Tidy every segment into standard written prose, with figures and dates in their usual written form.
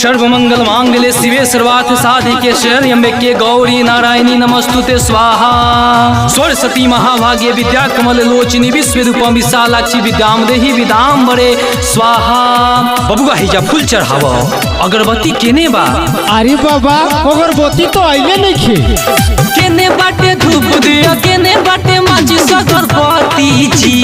सर्वमंगल मांगल्ये शिवे सर्वार्थ साधिके शरण्ये गौरी नारायणी नमस्तुते स्वाहा। सरस्वती महाभागे विद्या कमल लोचनी विश्वरूपम विशालाक्षी विद्यामदेहि विदाम्बरे स्वाहा। बबुआ हिजा फूल चढ़ाव अगरबत्ती केने बा? अरे बाबा अगरबत्ती तो आइले नहीं केने बाटे धूप दिया केने बाटे माचिस अगरबत्ती जी।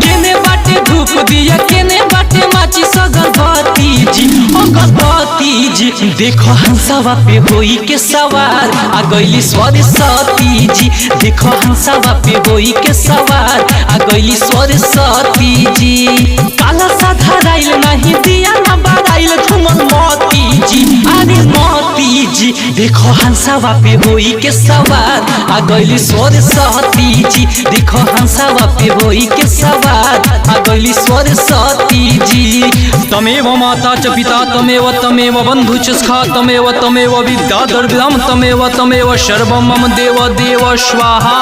केने बाटे धूप दिया केने बाटे माचिस अगरबत्ती जी। अगरबत्ती जी देखो हंसवा पे होई के सवार आ गईली सरस्वती जी। देखो हंसवा पे होई के सवार आ गईली सरस्वती जी। काला सा धराइल नहीं दिया ना बाराइल झूमन मोती जी। अरे मोती जी देखो हंसवा पे होई के सवार आ गईली सरस्वती जी। देखो हंसवा पे होई के सवार आ गईली सरस्वती जी। तमेव माता च पिता तमेव बंधु च सखा तमेव विद्याधर विद्याम तमेव सर्वम मम देव देव स्वाहा।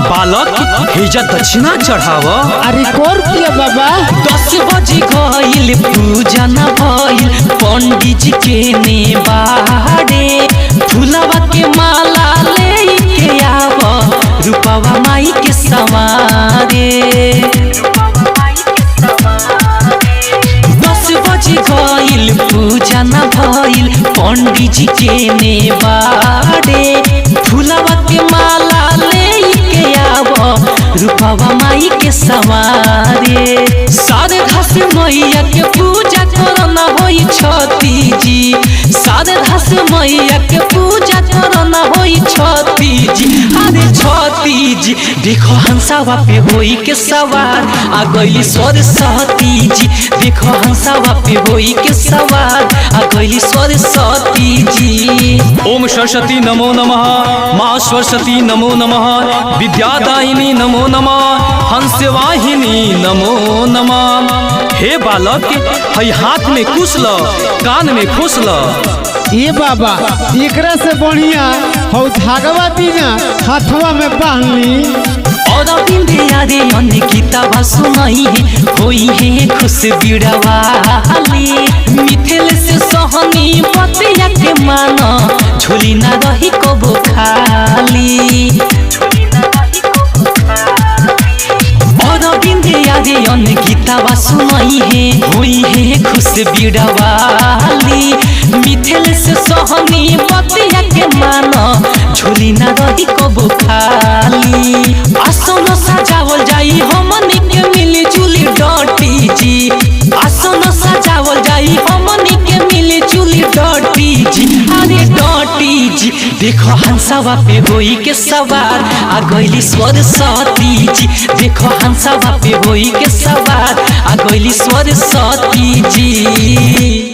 बालक हिजा दक्षिणा चढ़ाव। अरे कौन किया बाबा? 10 बजे गईल पूजा न भइल पंडित जी के ने बाड़े। फूलवा के माला ले के आव रूपवा माई के सवारे। 10 बजे गईल पूजा न भइल पंडित जी के ने बाड़े। फूलवा के माला ले के आव रूपवा माई के सवारे। सारे घास मैया के पूजा करना होई छती जी। सारे घास मैया के पूजा करना होई छती जी। अरे छती जी देखो हंसवा पे होई के सवार आ गईली सरस्वती जी। देखो हंसवा पे होई के सवार आ गईली सरस्वती जी। ओम सरस्वती नमो नमः। माँ सरस्वती नमो नमः। विद्यादायिनी नमो नमः। हंसवाहिनी नमो नमः। हे बालक हई हाथ में कुछ ल कान में खुश ल। ये बाबा एकरा से बढ़िया हो धागवा दीना हाथवा में बांध ली। और बिंदिया रे अन्य किताबा सुनाई है होई है खुश बिड़वाली। मिथिल से सहनी बतिया के माना झोली ना रही कबो खाली। और बिंदिया रे अन्य किताबा सुनाई है होई है खुश बिड़वाली। मिथिल से सहनी बतिया के माना झोली ना रही कबो खाली। आसन सजावल जाई हमनी के मिली जुली डटी जी। आसन सजावल जाई हमनी के मिली जुली डटी जी। अरे डटी जी देखो हंसवा पे होई के सवार आ गईली सरस्वती जी। देखो हंसवा पे होई के सवार आ गईली सरस्वती जी।